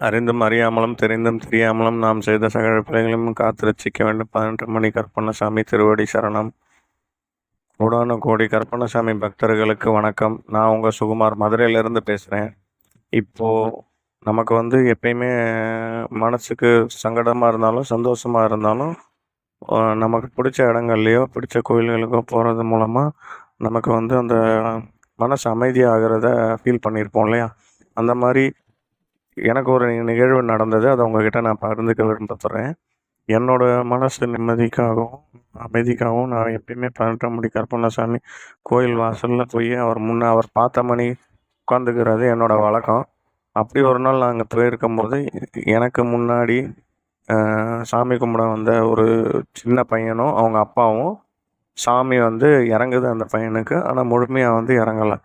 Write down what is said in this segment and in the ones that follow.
அறிந்தும் அறியாமலும் தெரிந்தும் தெரியாமலும் நாம் செய்த சகல பிழைகளையும் காத்து ரட்சிக்க வேண்டும். 18 மணி கருப்பண்ணசாமி திருவடி சரணம். கோடான கோடி கருப்பண்ணசாமி பக்தர்களுக்கு வணக்கம். நான் உங்கள் சுகுமார் மதுரையிலேருந்து பேசுகிறேன். இப்போது நமக்கு எப்பயுமே மனசுக்கு சங்கடமாக இருந்தாலும் சந்தோஷமாக இருந்தாலும் நமக்கு பிடிச்ச இடங்கள்லையோ பிடிச்ச கோயில்களுக்கோ போகிறது மூலமாக நமக்கு அந்த மனசு அமைதியாகிறத ஃபீல் பண்ணியிருப்போம் இல்லையா? அந்த மாதிரி எனக்கு ஒரு நிகழ்வு நடந்தது. அதை உங்ககிட்ட நான் பகிர்ந்துக்க விரும்பப்படுறேன். என்னோடய மனசு நிம்மதிக்காகவும் அமைதிக்காகவும் நான் எப்பயுமே 18 மணி கருப்பண்ணசாமி கோயில் வாசலில் போய் அவர் பார்த்த மணி உட்காந்துக்கிறது என்னோடய வழக்கம். அப்படி ஒரு நாள் நாங்கள் போயிருக்கும்போது எனக்கு முன்னாடி சாமி கும்பிட வந்த ஒரு சின்ன பையனும் அவங்க அப்பாவும் சாமி இறங்குது அந்த பையனுக்கு. ஆனால் முழுமையாக இறங்கலை.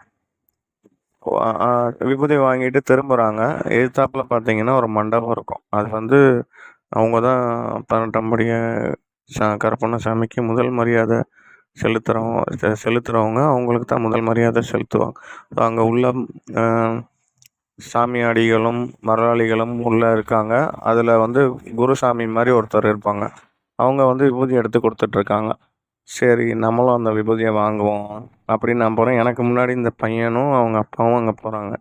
விபூதி வாங்கிட்டு திரும்புகிறாங்க. எதிர்த்தாப்பில் பார்த்தீங்கன்னா ஒரு மண்டபம் இருக்கும். அது அவங்க தான் 18 படி கருப்பண்ணசாமிக்கு முதல் மரியாதை செலுத்துகிறவங்க அவங்களுக்கு தான் முதல் மரியாதை செலுத்துவாங்க. அங்கே உள்ள சாமியாடிகளும் மரளாளிகளும் உள்ளே இருக்காங்க. அதில் குருசாமி மாதிரி ஒருத்தர் இருப்பாங்க. அவங்க விபூதி எடுத்து கொடுத்துட்ருக்காங்க. சரி, நம்மளும் அந்த விபூதியை வாங்குவோம் அப்படின்னு நான் போகிறேன். எனக்கு முன்னாடி இந்த பையனும் அவங்க அப்பாவும் அங்கே போகிறாங்க.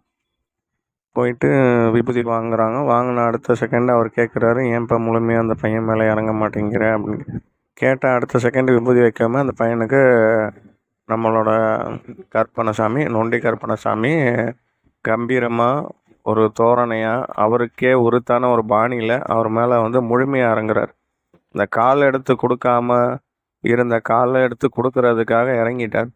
போயிட்டு விபூதி வாங்குகிறாங்க. வாங்கின அடுத்த செகண்ட் அவர் கேட்குறாரு, ஏன்ப்பா முழுமையாக அந்த பையன் மேலே இறங்க மாட்டேங்கிற அப்படின்னு கேட்டால் அடுத்த செகண்ட் விபூதி வைக்காமல் அந்த பையனுக்கு நம்மளோட கருப்பண்ணசாமி நொண்டி கருப்பண்ணசாமி கம்பீரமாக ஒரு தோரணையாக அவருக்கே உருத்தான ஒரு பாணியில் அவர் மேலே முழுமையாக இறங்குறார். இந்த காலை எடுத்து கொடுக்காம இருந்த காலை எடுத்து கொடுக்கறதுக்காக இறங்கிட்டார்.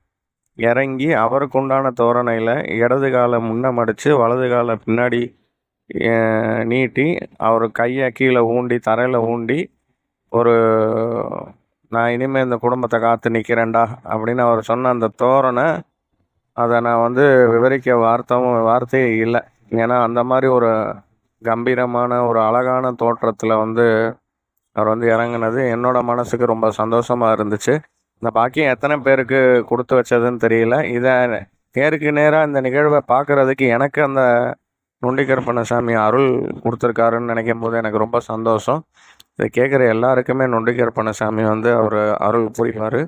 இறங்கி அவருக்கு உண்டான தோரணையில் இடது காலை முன்ன மடித்து வலது காலை பின்னாடி நீட்டி அவர் கையை கீழே ஊண்டி தரையில் ஊண்டி ஒரு நான் இனிமேல் இந்த குடும்பத்தை காத்து நிற்கிறேன்டா அப்படின்னு அவர் சொன்ன அந்த தோரணை, அதை நான் விவரிக்க வார்த்தையே இல்லை. ஏன்னா அந்த மாதிரி ஒரு கம்பீரமான ஒரு அழகான தோற்றத்தில் அவர் இறங்குனது என்னோட மனசுக்கு ரொம்ப சந்தோஷமாக இருந்துச்சு. இந்த பாக்கியம் எத்தனை பேருக்கு கொடுத்து வச்சதுன்னு தெரியல. இதை நேருக்கு நேராக இந்த நிகழ்வை பார்க்குறதுக்கு எனக்கு அந்த நொண்டி கருப்பண்ணசாமி அருள் கொடுத்துருக்காருன்னு நினைக்கும் போது எனக்கு ரொம்ப சந்தோஷம். இதை கேட்குற எல்லாருக்குமே நொண்டி கருப்பண்ணசாமி அவர் அருள் புரிவார்.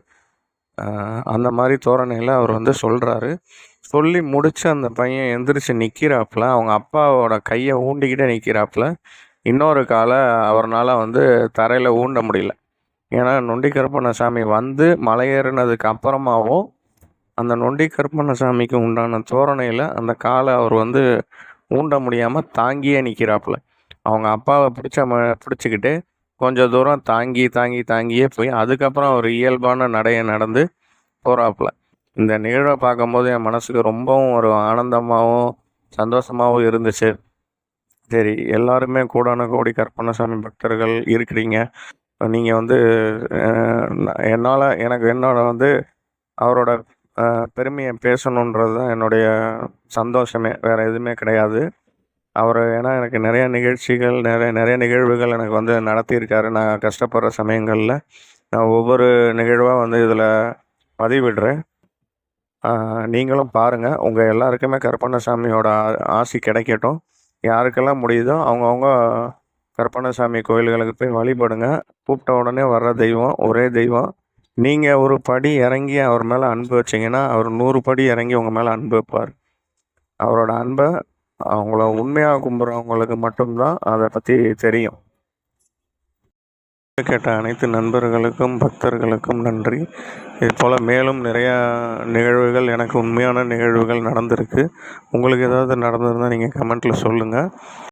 அந்த மாதிரி தோரணையில் அவர் சொல்கிறாரு. சொல்லி முடித்து அந்த பையன் எந்திரிச்சு நிற்கிறாப்புல. அவங்க அப்பாவோட கையை ஊண்டிக்கிட்டே நிற்கிறாப்புல. இன்னொரு காலை அவர்னால் தரையில் ஊண்ட முடியல. ஏன்னா நொண்டி கருப்பண்ணசாமி மலையேறினதுக்கு அப்புறமாவும் அந்த நொண்டி கருப்பண்ணசாமிக்கு உண்டான தோரணையில் அந்த காலை அவர் ஊண்ட முடியாமல் தாங்கியே நிற்கிறாப்புல. அவங்க அப்பாவை பிடிச்சிக்கிட்டு கொஞ்சம் தூரம் தாங்கியே போய் அதுக்கப்புறம் அவர் இயல்பான நடையை நடந்து போகிறாப்புல. இந்த நிகழ்வை பார்க்கும்போது என் மனசுக்கு ரொம்பவும் ஒரு ஆனந்தமாகவும் சந்தோஷமாகவும் இருந்துச்சு. சரி, எல்லாருமே கோடான கோடி கருப்பண்ணசாமி பக்தர்கள் இருக்கிறீங்க. நீங்கள் என்னோட அவரோட பெருமையை பேசணுன்றது தான் என்னுடைய சந்தோஷமே, வேறு எதுவுமே கிடையாது. ஏன்னா எனக்கு நிறைய நிகழ்வுகள் எனக்கு நடத்தியிருக்காரு. நான் கஷ்டப்படுற சமயங்களில் நான் ஒவ்வொரு நிகழ்வாக இதில் பதிவிடுறேன். நீங்களும் பாருங்கள். உங்கள் எல்லாருக்குமே கருப்பண்ணசாமியோட ஆசி கிடைக்கட்டும். யாருக்கெல்லாம் முடியுதோ அவங்கவுங்க கருப்பண்ணசாமி கோயில்களுக்கு போய் வழிபடுங்க. கூப்பிட்ட உடனே வர்ற தெய்வம் ஒரே தெய்வம். நீங்கள் ஒரு படி இறங்கி அவர் மேலே அன்பு வச்சிங்கன்னா அவர் 100 படி இறங்கி உங்கள் மேலே அன்பு வைப்பார். அவரோட அன்பை அவங்கள உண்மையாக கும்பிட்றவங்களுக்கு மட்டும்தான் அதை பற்றி தெரியும். கேட்ட அனைத்து நண்பர்களுக்கும் பக்தர்களுக்கும் நன்றி. இது போல் மேலும் நிறையா நிகழ்வுகள், எனக்கு உண்மையான நிகழ்வுகள் நடந்திருக்கு. உங்களுக்கு ஏதாவது நடந்திருந்தால் நீங்கள் கமெண்ட்டில் சொல்லுங்கள்.